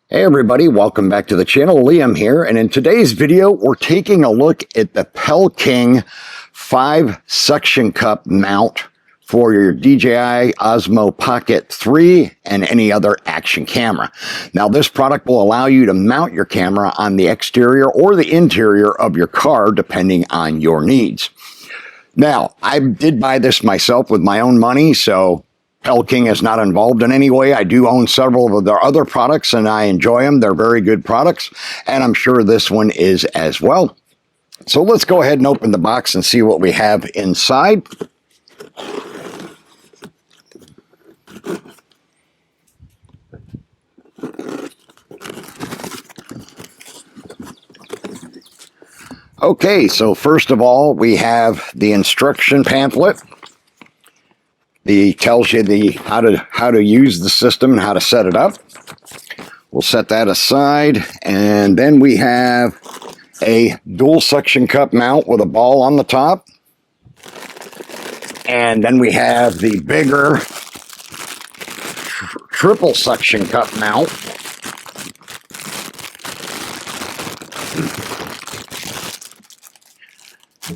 Hey everybody, welcome back to the channel. Liam here, and in today's video we're taking a look at the PellKing 5 suction cup mount for your DJI Osmo Pocket 3 and any other action camera. Now this product will allow you to mount your camera on the exterior or the interior of your car depending on your needs. Now I did buy this myself with my own money, so PellKing is not involved in any way. I do own several of their other products and I enjoy them. They're very good products, and I'm sure this one is as well. So let's go ahead and open the box and see what we have inside. Okay, so first of all, we have the instruction pamphlet. It tells you how to use the system and how to set it up. We'll set that aside, and then we have a dual suction cup mount with a ball on the top, and then we have the bigger triple suction cup mount.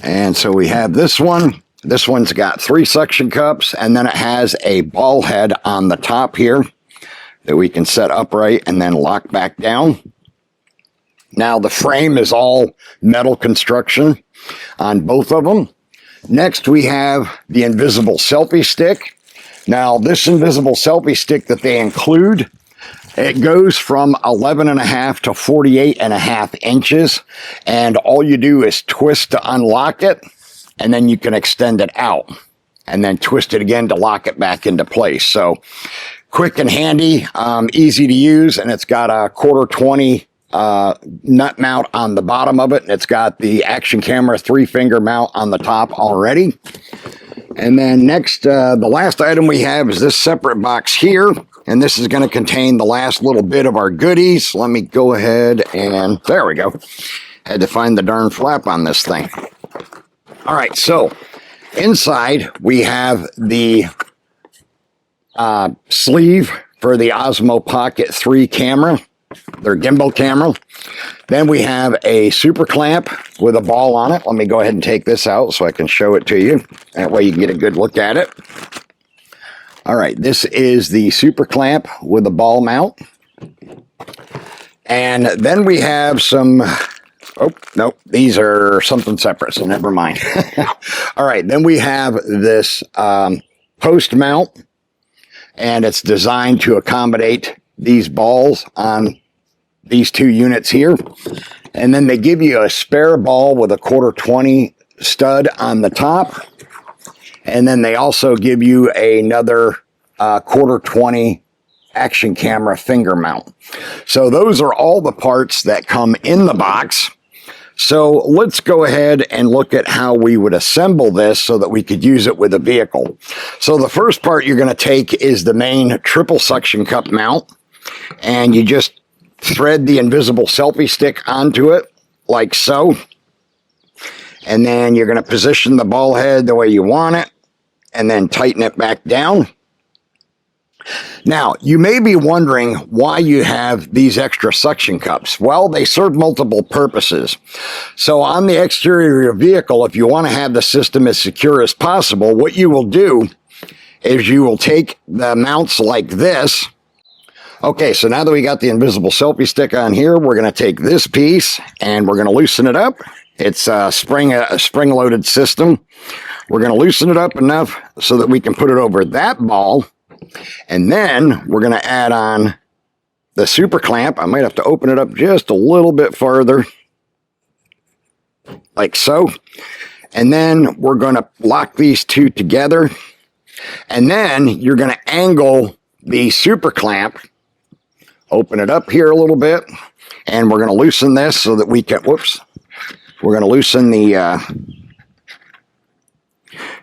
And so we have this one. This one's got 3 suction cups, and then it has a ball head on the top here that we can set upright and then lock back down. Now the frame is all metal construction on both of them. Next we have the invisible selfie stick. Now this invisible selfie stick that they include, it goes from 11.5 to 48.5 inches, and all you do is twist to unlock it, and then you can extend it out and then twist it again to lock it back into place. So quick and handy, easy to use, and it's got a 1/4-20 nut mount on the bottom of it, and it's got the action camera 3-finger mount on the top already. And then next, the last item we have is this separate box here, and this is going to contain the last little bit of our goodies. Let me go ahead and, there we go. Had to find the darn flap on this thing. All right, so inside we have the sleeve for the Osmo Pocket 3 camera, their gimbal camera. Then we have a super clamp with a ball on it. Let me go ahead and take this out so I can show it to you. That way you can get a good look at it. All right, this is the super clamp with a ball mount. And then we have some... Oh, nope, these are something separate, so never mind. All right, then we have this post mount, and it's designed to accommodate these balls on these 2 units here. And then they give you a spare ball with a 1/4-20 stud on the top. And then they also give you another 1/4-20 action camera finger mount. So those are all the parts that come in the box. So let's go ahead and look at how we would assemble this so that we could use it with a vehicle. So the first part you're going to take is the main triple suction cup mount, and you just thread the invisible selfie stick onto it like so. And then you're going to position the ball head the way you want it and then tighten it back down. Now, you may be wondering why you have these extra suction cups. Well, they serve multiple purposes. So on the exterior of your vehicle, if you want to have the system as secure as possible, what you will do is you will take the mounts like this. Okay, so now that we got the invisible selfie stick on here, we're going to take this piece and we're going to loosen it up. It's a spring-loaded system. We're going to loosen it up enough so that we can put it over that ball. And then we're going to add on the super clamp. I might have to open it up just a little bit farther, like so. And then we're going to lock these 2 together. And then you're going to angle the super clamp, open it up here a little bit, and we're going to loosen this so that we can, whoops, we're going to loosen the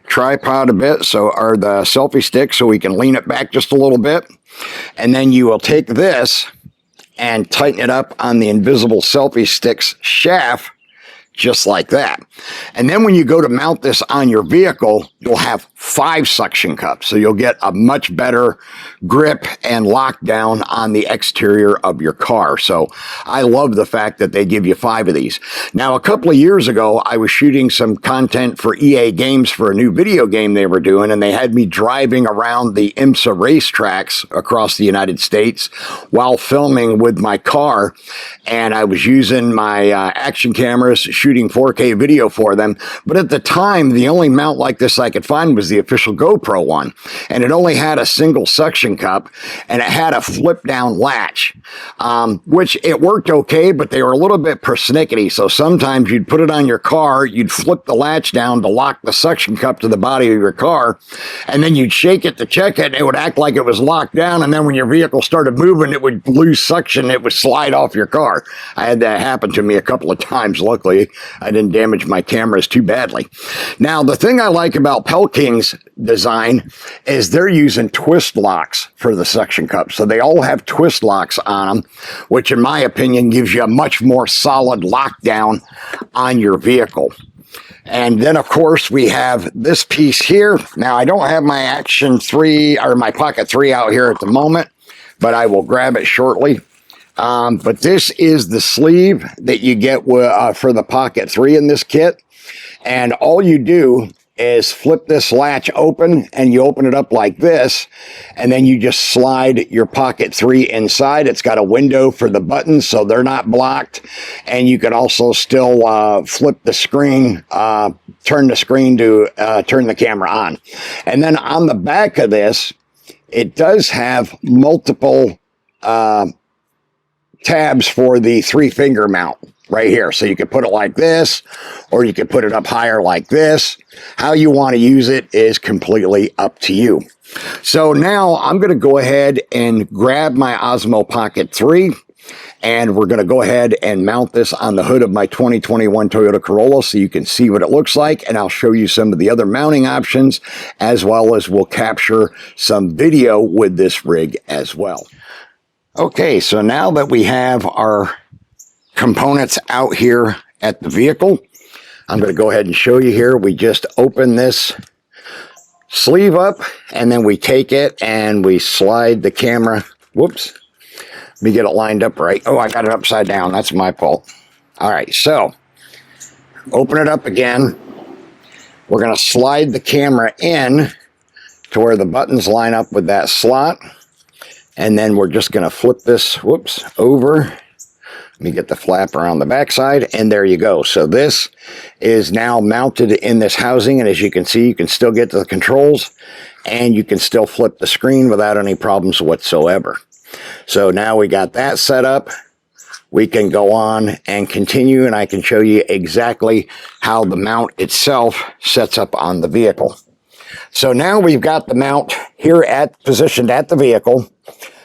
tripod a bit, or the selfie stick, so we can lean it back just a little bit. And then you will take this and tighten it up on the invisible selfie stick's shaft, just like that. And then when you go to mount this on your vehicle, you'll have 5 suction cups. So you'll get a much better grip and lockdown on the exterior of your car. So I love the fact that they give you 5 of these. Now, a couple of years ago, I was shooting some content for EA Games for a new video game they were doing, and they had me driving around the IMSA racetracks across the United States while filming with my car. And I was using my action cameras, shooting 4K video for them. But at the time, the only mount like this I could find was the official GoPro one. And it only had a single suction cup, and it had a flip down latch, which it worked okay, but they were a little bit persnickety. So sometimes you'd put it on your car, you'd flip the latch down to lock the suction cup to the body of your car, and then you'd shake it to check it, and it would act like it was locked down. And then when your vehicle started moving, it would lose suction, it would slide off your car. I had that happen to me a couple of times. Luckily, I didn't damage my cameras too badly. Now, the thing I like about PellKing's design is they're using twist locks for the suction cups. So they all have twist locks on them, which in my opinion gives you a much more solid lockdown on your vehicle. And then, of course, we have this piece here. Now, I don't have my Action 3 or my Pocket 3 out here at the moment, but I will grab it shortly. But this is the sleeve that you get for the Pocket 3 in this kit. And all you do is flip this latch open, and you open it up like this, and then you just slide your Pocket 3 inside. It's got a window for the buttons, so they're not blocked. And you can also still flip the screen, turn the screen to turn the camera on. And then on the back of this, it does have multiple tabs for the 3-finger mount right here. So you could put it like this, or you could put it up higher like this. How you want to use it is completely up to you. So now I'm going to go ahead and grab my Osmo Pocket 3, and we're going to go ahead and mount this on the hood of my 2021 Toyota Corolla so you can see what it looks like, and I'll show you some of the other mounting options, as well as we'll capture some video with this rig as well. Okay, so now that we have our components out here at the vehicle, I'm going to go ahead and show you here. We just open this sleeve up, and then we take it and we slide the camera. Whoops. Let me get it lined up right. Oh, I got it upside down. That's my fault. All right, so open it up again. We're going to slide the camera in to where the buttons line up with that slot. And then we're just going to flip this, whoops, over. Let me get the flap around the backside, and there you go. So this is now mounted in this housing, and as you can see, you can still get to the controls, and you can still flip the screen without any problems whatsoever. So now we got that set up. We can go on and continue, and I can show you exactly how the mount itself sets up on the vehicle. So now we've got the mount here positioned at the vehicle.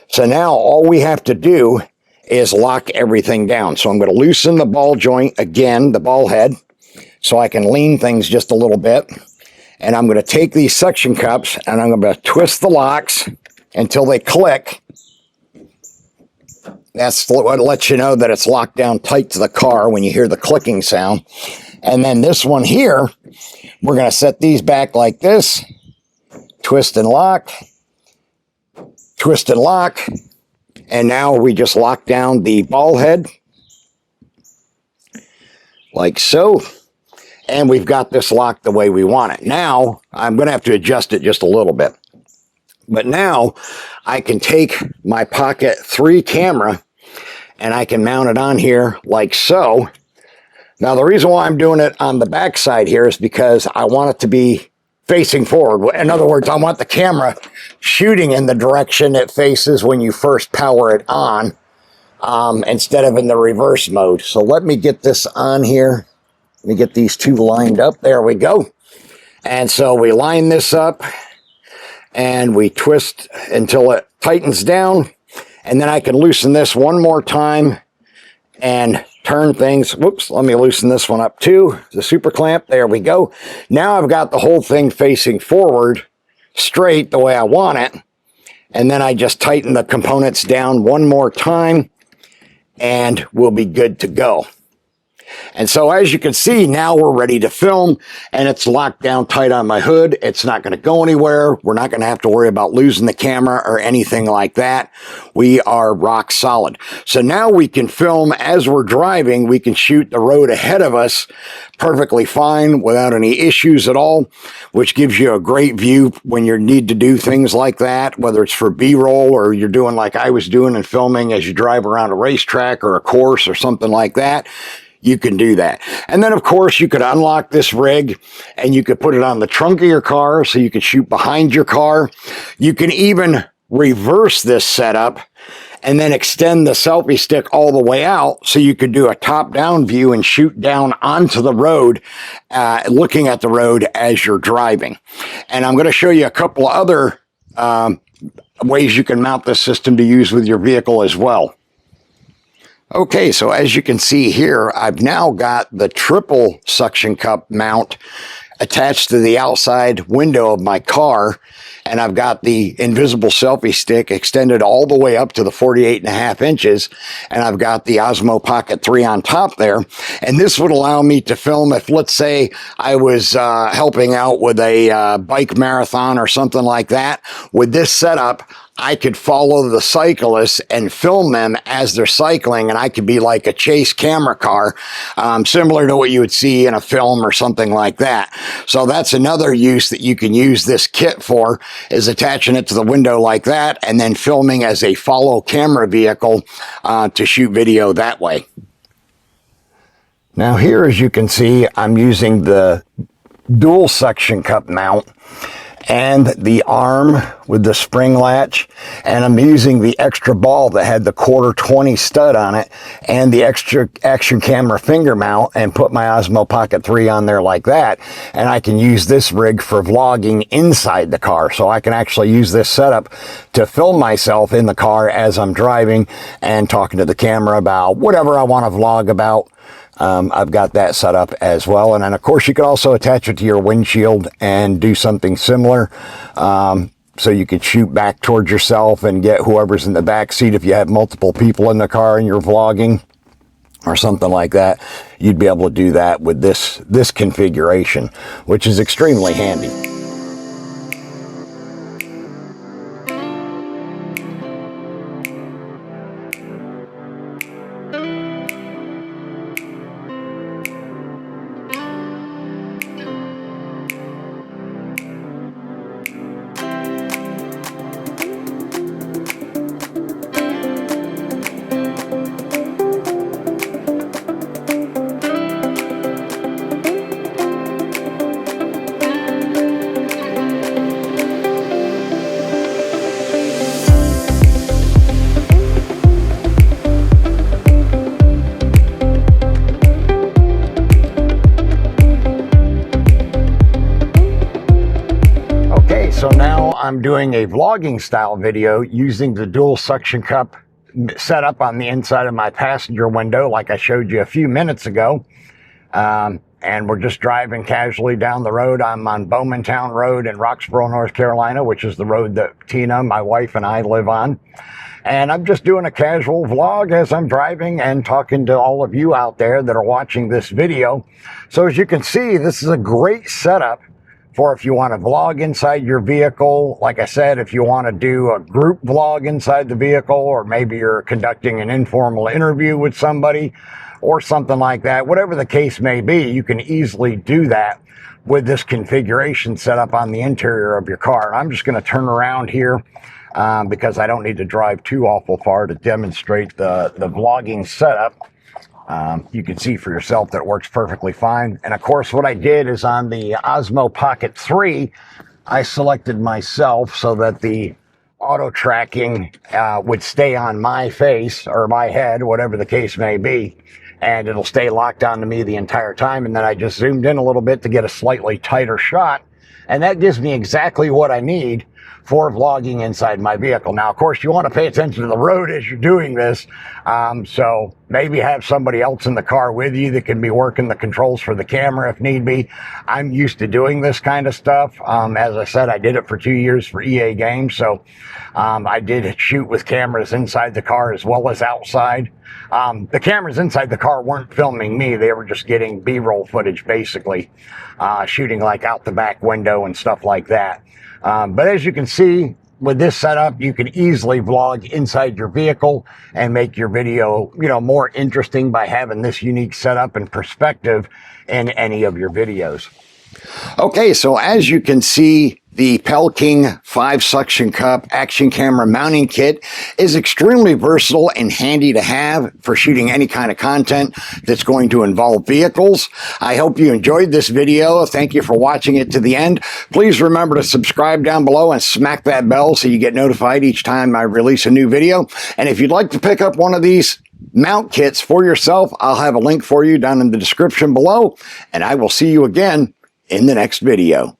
So now all we have to do is lock everything down. So I'm going to loosen the ball joint again, the ball head, so I can lean things just a little bit. And I'm going to take these suction cups and I'm going to twist the locks until they click. That's what lets you know that it's locked down tight to the car when you hear the clicking sound. And then this one here, we're going to set these back like this, twist and lock, twist and lock. And now we just lock down the ball head like so. And we've got this locked the way we want it. Now, I'm going to have to adjust it just a little bit. But now I can take my Pocket 3 camera and I can mount it on here like so. Now, the reason why I'm doing it on the back side here is because I want it to be facing forward. In other words, I want the camera shooting in the direction it faces when you first power it on, instead of in the reverse mode. So let me get this on here. Let me get these two lined up. There we go. And so we line this up and we twist until it tightens down. And then I can loosen this one more time and turn things. Whoops, let me loosen this one up too. The super clamp, there we go. Now I've got the whole thing facing forward, straight the way I want it. And then I just tighten the components down one more time and we'll be good to go. And so as you can see, now we're ready to film, and it's locked down tight on my hood. It's not going to go anywhere. We're not going to have to worry about losing the camera or anything like that. We are rock solid. So now we can film as we're driving. We can shoot the road ahead of us perfectly fine without any issues at all, which gives you a great view when you need to do things like that, whether it's for B-roll or you're doing like I was doing and filming as you drive around a racetrack or a course or something like that. You can do that. And then, of course, you could unlock this rig and you could put it on the trunk of your car so you can shoot behind your car. You can even reverse this setup and then extend the selfie stick all the way out so you could do a top-down view and shoot down onto the road, looking at the road as you're driving. And I'm going to show you a couple of other ways you can mount this system to use with your vehicle as well. Okay, so as you can see here, I've now got the triple suction cup mount attached to the outside window of my car, and I've got the invisible selfie stick extended all the way up to the 48.5 inches, and I've got the Osmo Pocket 3 on top there. And this would allow me to film if, let's say, I was helping out with a bike marathon or something like that. With this setup, I could follow the cyclists and film them as they're cycling, and I could be like a chase camera car, similar to what you would see in a film or something like that. So that's another use that you can use this kit for, is attaching it to the window like that and then filming as a follow camera vehicle to shoot video that way. Now here, as you can see, I'm using the dual suction cup mount and the arm with the spring latch, and I'm using the extra ball that had the 1/4-20 stud on it and the extra action camera finger mount, and put my Osmo Pocket 3 on there like that. And I can use this rig for vlogging inside the car, so I can actually use this setup to film myself in the car as I'm driving and talking to the camera about whatever I want to vlog about. I've got that set up as well. And then, of course, you could also attach it to your windshield and do something similar. So you could shoot back towards yourself and get whoever's in the back seat. If you have multiple people in the car and you're vlogging or something like that, you'd be able to do that with this configuration, which is extremely handy. So now I'm doing a vlogging style video using the dual suction cup setup on the inside of my passenger window, like I showed you a few minutes ago. And we're just driving casually down the road. I'm on Bowmantown Road in Roxborough, North Carolina, which is the road that Tina, my wife, and I live on. And I'm just doing a casual vlog as I'm driving and talking to all of you out there that are watching this video. So as you can see, this is a great setup for if you want to vlog inside your vehicle. Like I said, if you want to do a group vlog inside the vehicle, or maybe you're conducting an informal interview with somebody or something like that, whatever the case may be, you can easily do that with this configuration set up on the interior of your car. And I'm just going to turn around here because I don't need to drive too awful far to demonstrate the vlogging setup. You can see for yourself that it works perfectly fine. And of course, what I did is on the Osmo Pocket 3, I selected myself so that the auto tracking would stay on my face or my head, whatever the case may be, and it'll stay locked onto me the entire time. And then I just zoomed in a little bit to get a slightly tighter shot, and that gives me exactly what I need for vlogging inside my vehicle. Now, of course, you want to pay attention to the road as you're doing this. So maybe have somebody else in the car with you that can be working the controls for the camera if need be. I'm used to doing this kind of stuff. As I said, I did it for 2 years for EA Games. So I did shoot with cameras inside the car as well as outside. The cameras inside the car weren't filming me. They were just getting B-roll footage, basically, shooting like out the back window and stuff like that. But as you can see, with this setup, you can easily vlog inside your vehicle and make your video, more interesting by having this unique setup and perspective in any of your videos. Okay, so as you can see, the PellKing 5-suction cup action camera mounting kit is extremely versatile and handy to have for shooting any kind of content that's going to involve vehicles. I hope you enjoyed this video. Thank you for watching it to the end. Please remember to subscribe down below and smack that bell so you get notified each time I release a new video. And if you'd like to pick up one of these mount kits for yourself, I'll have a link for you down in the description below. And I will see you again in the next video.